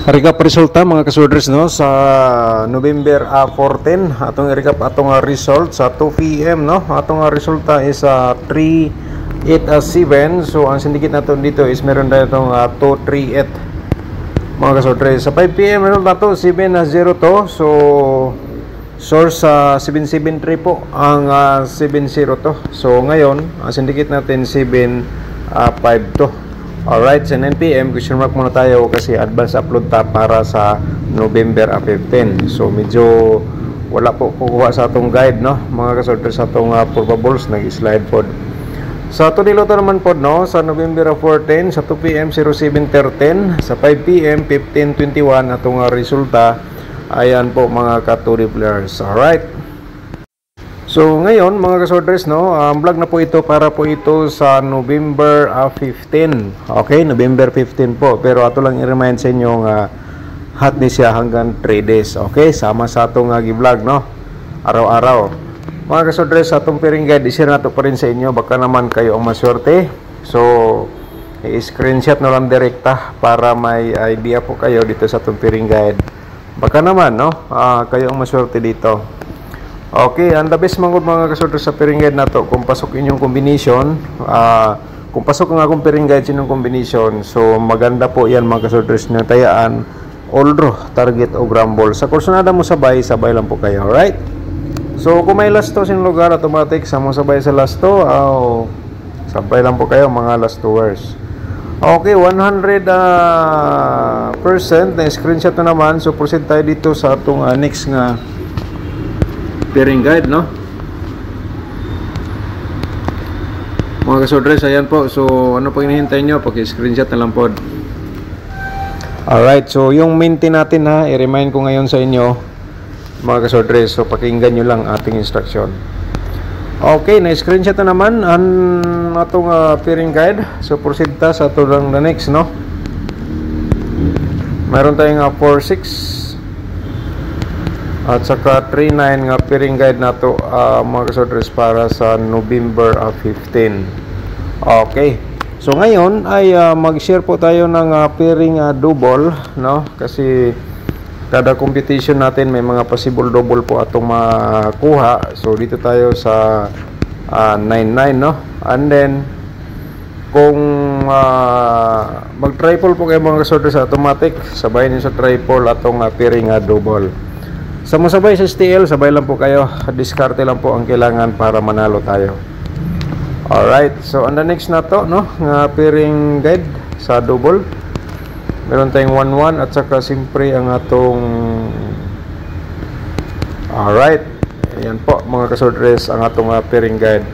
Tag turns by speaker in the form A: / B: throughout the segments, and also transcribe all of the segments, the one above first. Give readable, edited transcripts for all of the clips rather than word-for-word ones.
A: Recap resulta mga kasorders no sa November 14 atong i-recap atong result sa 2 PM no. Atong resulta is 387. So ang syndicate natin dito is meron tayo itong 238 mga kasorders. Sa 5 PM meron nato 702. So source 773 po ang 702. So ngayon ang syndicate natin 752. Alright, sa 9 PM, question mark muna tayo kasi advance upload ta para sa November 15. So medyo wala po kukuha sa atong guide no, mga kasorters sa atong probables nag-slide pod. Sa niluto naman pod no, sa November 14, sa 2 PM 0713, sa 5 PM 1521 atong resulta. Ayan po mga ka-2D players. Alright. So ngayon mga kasorters no, vlog na po ito para po ito sa November 15. Okay, November 15 po. Pero ato lang i-remind sa inyo nga hot ni siya hanggang 3 days. Okay, sama sa atong gi-vlog no, araw-araw. Mga kasorters, sa atong pairing guide i-share nato pa rin sa inyo, baka naman kayo ang maswerte. So i-screenshot na lang direkta para may idea po kayo dito sa atong pairing guide. Baka naman no, kayo ang maswerte dito. Okay, ang the best mga kasorters sa pairing guide na to, kung pasok inyong combination, kung pasok nga akong pairing guide sa inyong combination, so maganda po yan mga kasorters nyo tayaan, all draw, target o grumble. Sa kursunada mo sabay lang po kayo, alright? So kung may last to sin lugar, automatic, sa mo sabay sa last to, sabay lang po kayo mga last tours. Okay, 100% na screenshot na naman, so proceed tayo dito sa atong next nga pairing guide no mga kasorters. Ayan po, so ano pang hinihintay nyo, paki-screenshot na lang po. Alright, so yung maintain natin ha, i-remind ko ngayon sa inyo mga kasorters, so pakinggan nyo lang ating instruction. Okay, na-screenshot na naman ang atong pairing guide, so proceed ta sa ito lang the next no. Meron tayong 4-6 at saka 3-9 nga pairing guide na to mga kasorters para sa November 15. Okay, so ngayon ay mag-share po tayo ng pairing double no, kasi kada competition natin may mga possible double po atong makuha. So dito tayo sa 9-9 no, and then kung mag-triple po kayo mga kasorters automatic, sabay niyo sa triple atong pairing double. Sa masabay sa STL, sabay lang po kayo. Diskarte lang po ang kailangan para manalo tayo. Alright, so on the next na to no, nga pairing guide sa double, meron tayong 1-1 at saka simpre ang atong alright. Ayan po mga kasorters ang atong pairing guide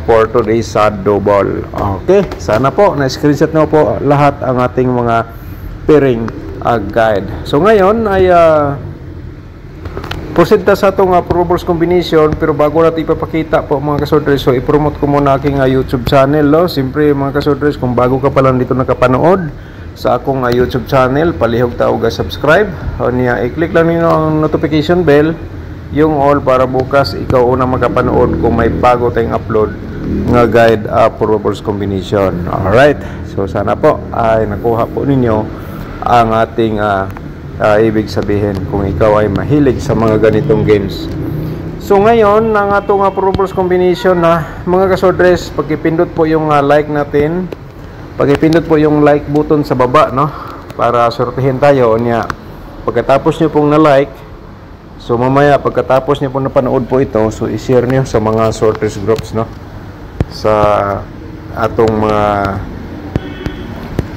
A: for today sa double. Okay, sana po na-screenshot nyo po lahat ang ating mga pairing guide. So ngayon ay proceed ta sa itong probables combination, pero bago natin ipapakita po mga kasorters, so i-promote ko muna aking YouTube channel no. Siyempre mga kasorters, kung bago ka pa lang dito nakapanood sa akong YouTube channel, palihog ta og subscribe o niya, i-click lang niyo ang notification bell, yung all, para bukas ikaw una makapanood kung may bago tayong upload nga guide probables combination. Alright, so sana po ay nakuha po ninyo ang ating ibig sabihin kung ikaw ay mahilig sa mga ganitong games. So ngayon ang atong probables combination na mga kasorters, pagipindot po yung like natin, pagipindot po yung like button sa baba no, para sortihin tayo niya. Pagkatapos nyo pong na like, so mamaya pagkatapos nyo pong napanood po ito, so i-share nyo sa mga sorters groups no, sa atong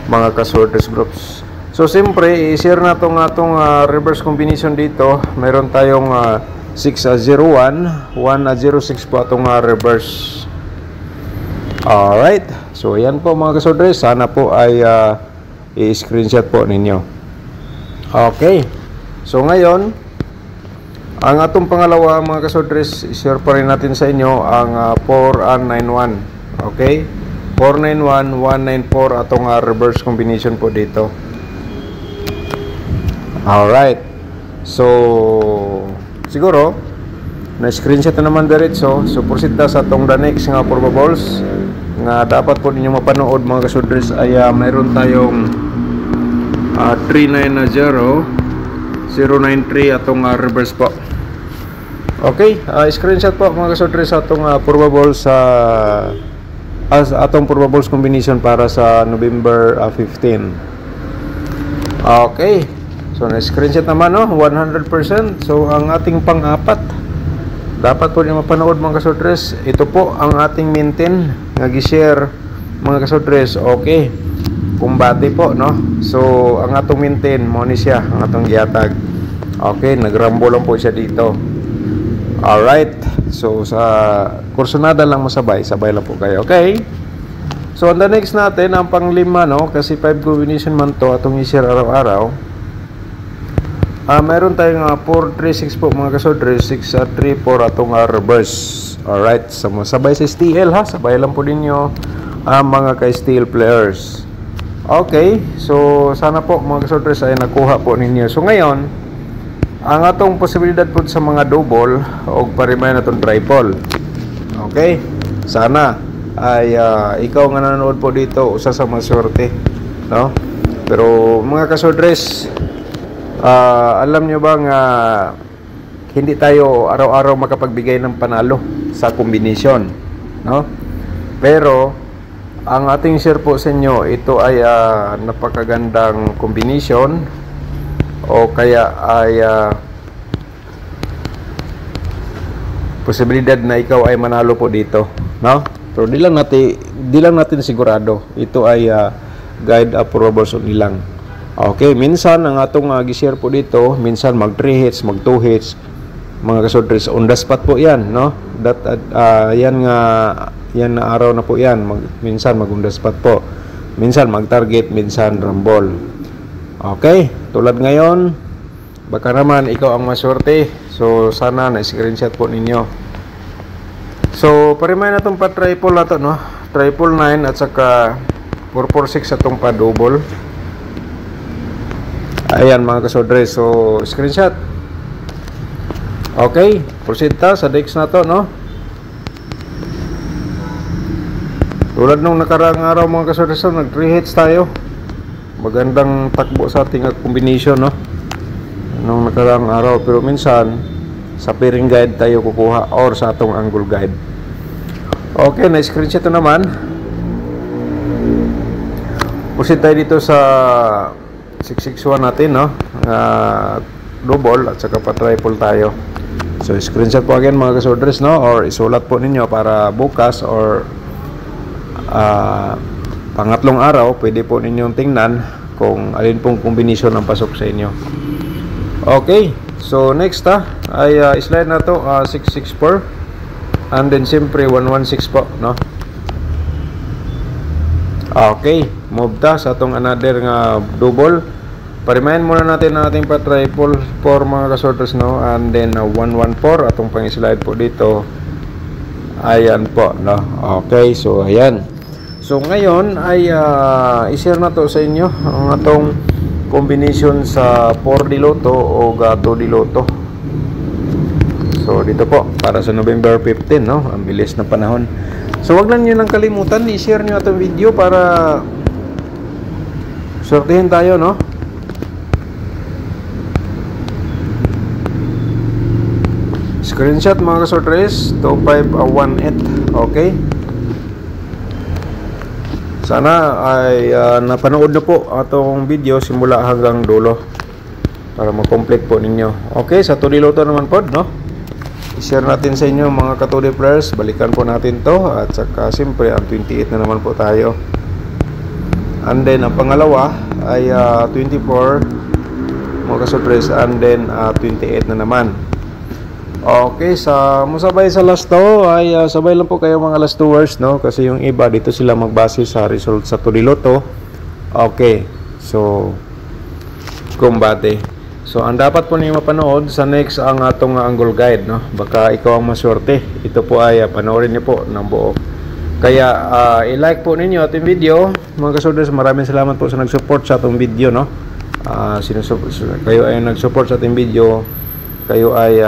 A: mga kasorters groups. So siyempre i-share na atong reverse combination dito. Meron tayong 601, 106 po atong reverse. Alright, so yan po mga kasorters, sana po ay i-screenshot po ninyo. Okay, so ngayon ang atong pangalawa mga kasorters, i-share pa rin natin sa inyo ang 491. Okay, 491, 194 atong reverse combination po dito. Alright, so siguro na-screenshot na naman diretso. So proceed na sa itong the next nga probables nga dapat po ninyo mapanood mga kasorters ay mayroon tayong 3990 093 atong reverse po. Okay, screenshot po mga kasodre sa atong probable sa atong probables combination para sa November 15. Okay, so na-screenshot naman, no? 100%. So ang ating pang-apat, dapat po niyo mapanood mga kasodres. Ito po ang ating maintain nga gi-share mga kasodres. Okay, kumbate po, no? So ang atong maintain mo ni siya, ang atong gihatag. Okay, nagrambo lang po siya dito. Alright, so sa kursunada lang masabay, sabay lang po kayo, okay? So on the next natin, ang pang-5, no? Kasi 5 combination man to atong i-share araw-araw. Meron tayong 436 po mga kasodre, 634 atong reverse. Alright, so masabay sa STL ha, sabay lang po ninyo mga ka-STL players. Okay, so sana po mga kasodre ay nakuha po ninyo. So ngayon, ang atong posibilidad po sa mga double o parimay na itong triple. Okay? Sana ay ikaw nga nanonood po dito, usa sa maswerte, no? Pero mga kasodres, alam nyo bang hindi tayo araw-araw makapagbigay ng panalo sa combination, no? Pero ang ating share po sa inyo, ito ay napakagandang combination o kaya ay posibilidad na ikaw ay manalo po dito, no? Pero di lang natin sigurado. Ito ay guide approvables only lang. Okay, minsan ang atong gi-share po dito, minsan mag 3 hits, mag 2 hits, mga kasodres, on the spot po 'yan, no? Yan na araw na po 'yan. Minsan mag on the spot po. Minsan mag target, minsan rumble. Okay, tulad ngayon, baka naman ikaw ang maswerte. So sana na-screenshot po ninyo. So parimay na itong pa-triple na to, no? Triple 9 at saka 446 atong pa-double. Ayan mga kasodre, so screenshot. Okay, proceed ta sa next na to, no? Tulad nung nakaraang araw mga kasodre, so nag 3 hits tayo. Magandang takbo sa ating combination, no? Nung nakaraang araw, pero minsan sa pairing guide tayo kukuha or sa atong angle guide. Okay, na-screenshot na naman. Proceed tayo dito sa 661 natin, no? Double at saka pa triple tayo. So screenshot po again mga kasodres, no? Or isulat po ninyo para bukas or pangatlong araw, pwede po ninyong tingnan kung alin pong combination ang pasok sa inyo. Okay, so next ay slide na to 664 and then siyempre 116 po, no? Okay, move ta sa atong another nga double. Parimahin muna natin ang ating pa-triple for mga kasorters, no? And then 114 atong pang-slide po dito. Ayan po, no? Okay, so ayan. So ngayon ay i-share na to sa inyo ang atong combination sa 4 di loto o 2 di loto. So dito po para sa November 15, no? Ang bilis na panahon. So wag lang niyo lang kalimutan i-share niyo atong video para sortihin tayo, no? Screenshot mga kasortres 2518. Okay. Sana ay napanood na po atong video simula hanggang dulo para ma-complete po ninyo. Okay, sa 2D loto naman po, no? I-share natin sa inyo mga ka-2D players. Balikan po natin to at saka siyempre ang 28 na naman po tayo. And then ang pangalawa ay 24 mga ka-surprise and then 28 na naman. Okay, sa musabay sa last to ay sabay lang po kayo mga last tours, no? Kasi yung iba dito sila magbase sa result sa 2D loto. Okay, so kumbate. So ang dapat po niyo mapanood sa next ang atong angle guide, no? Baka ikaw ang maswerte. Ito po ay panoorin niyo po ng buo. Kaya i-like po ninyo ating video mga kasuders. Maraming salamat po sa nag-support sa atong video, no? Kayo ay nag-support sa ating video. Kayo ay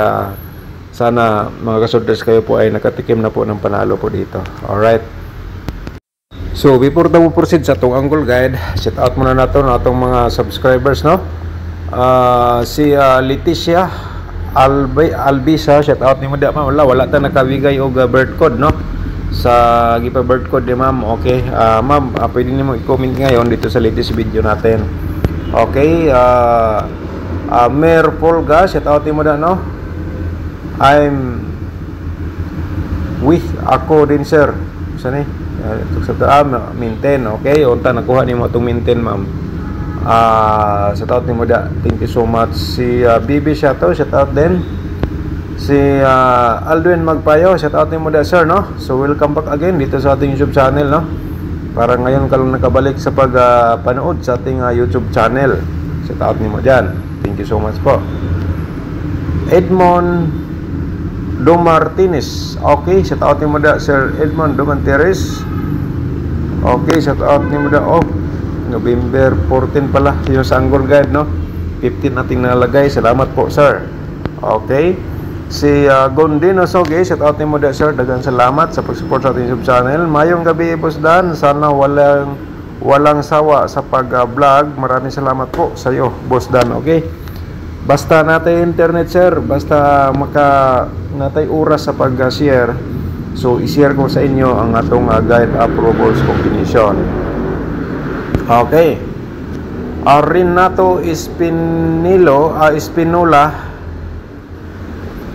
A: sana mga kasuders, kayo po ay nakatikim na po ng panalo po dito. Alright. So before tayo proceed sa atong angle guide, shout out muna nato na atong mga subscribers, no. Si Leticia Albisa, shout out nimo da ma'am. Wala ta nakabigay og birth code, no, sa gipa birth code ni ma'am. Okay, ma'am, pwede nimo i-comment ngayon dito sa latest video natin. Okay, Mer Polga, shout out nimo da, no. I'm with ako din sir. Saan maintain. Okay, unta nakuha nimo itong maintain, ma'am. Shout out nimo da, thank you so much. Si Bibi shout out din. Si Aldwin Magpayo, shout out nimo da sir, no. So welcome back again dito sa ating YouTube channel, no. Para ngayon ka lang nakabalik sa panood sa ating YouTube channel. Shout out nimo diyan, thank you so much po. Edmond Do Martinez, okay, shout out nimo da Sir Edmond Do Martinez. Okay, shout out nimo da. Oh, November 14 pala yung sa angle guide, no. 15 nating nalagay. Salamat po sir. Okay, si Gondino Soge, shout out nimo da sir. Daghang salamat sa pag-support sa ating YouTube channel. Mayong gabi Boss Dan, sana walang sawa sa pag-vlog. Maraming salamat po sa iyo Boss Dan. Okay, basta natay internet sir, basta natay oras sa pag-share, so i-share ko sa inyo ang atong guide approvals combination. Okay, Renato Espinola,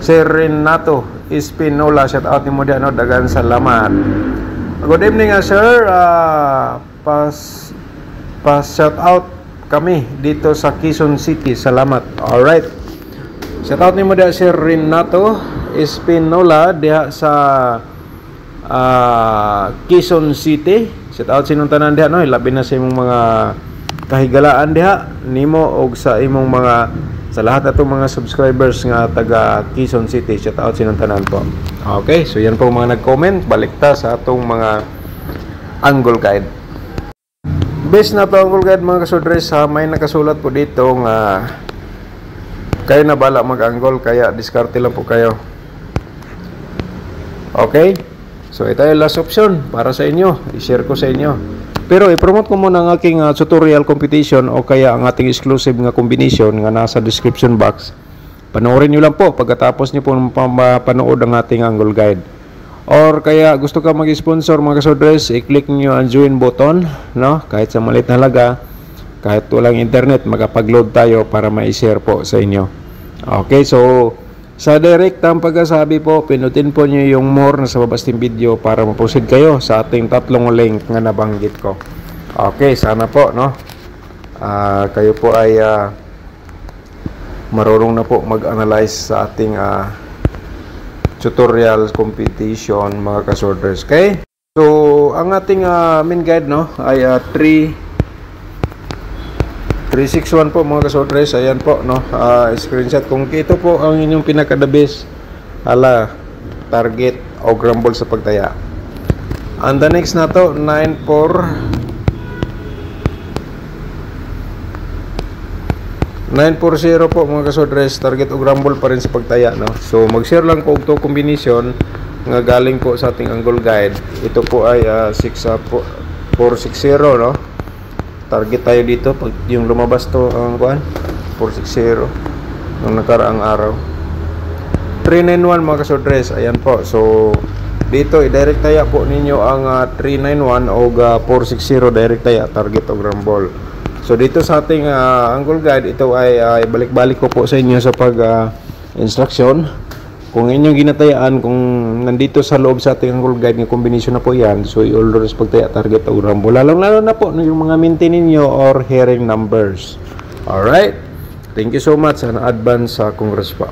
A: Sir Renato Espinola, shout out nimo diyan, no. Dagan salamat. Good evening sir. Pas shout out kami dito sa Quezon City. Salamat. Alright. Shout out nimo da Sir Renato Espinola diha sa Quezon City. Shout out sinong tanan diha, no. Labi na sa imong mga kahigalaan diha nimo og sa imong mga, sa lahat atong mga subscribers nga taga Quezon City. Shout out sinong tanan po. Okay, so yan po mga nag-comment. Balikta sa atong mga angle guide. Base na to angle guide mga kasodres, may nakasulat po dito nga kayo na bala mag-angle, kaya diskarte lang po kayo. Okay, so ito yung last option para sa inyo, i-share ko sa inyo. Pero i-promote ko muna ang aking tutorial competition o kaya ang ating exclusive nga combination nga nasa description box. Panoorin nyo lang po pagkatapos nyo po panood ang ating angle guide. Or kaya gusto ka mag-sponsor mga kasodres, i-click nyo ang join button, no? Kahit sa maliit na halaga, kahit walang internet, makapag-load tayo para ma-share po sa inyo. Okay, so sa direct ang pagkasabi po, pinutin po nyo yung more na sa babas ng video para ma-proceed kayo sa ating tatlong link nga nabanggit ko. Okay, sana po, no? Kayo po ay marunong na po mag-analyze sa ating tutorial competition mga kasorders. Okay, so ang ating main guide, no, ay 361 po mga kasorders. Ayan po, no, screenshot kung ito po ang inyong pinaka-the best target o grumble sa pagtaya. And the next na to 940 po mga kasodres, target og rumble pa rin sa pagtaya, no. So mag-share lang ko og to combination nga galing po sa ating angle guide. Ito po ay 460, no. Target tayo dito pag yung lumabas to ang 460 nung nakaraang araw. 391 mga kasodres, ayan po. So dito i-direct taya po ninyo ang 391 o 460 direct taya target og rumble. So dito sa ating angle guide, ito ay balik-balik ko po sa inyo sa pag-instruction. Kung inyong ginatayaan, kung nandito sa loob sa ating angle guide ng combination na po yan, so i-always pagtaya target o rumble. Lalong-lalo na po yung mga maintain ninyo or hearing numbers. Alright, thank you so much and advance sa congress pa.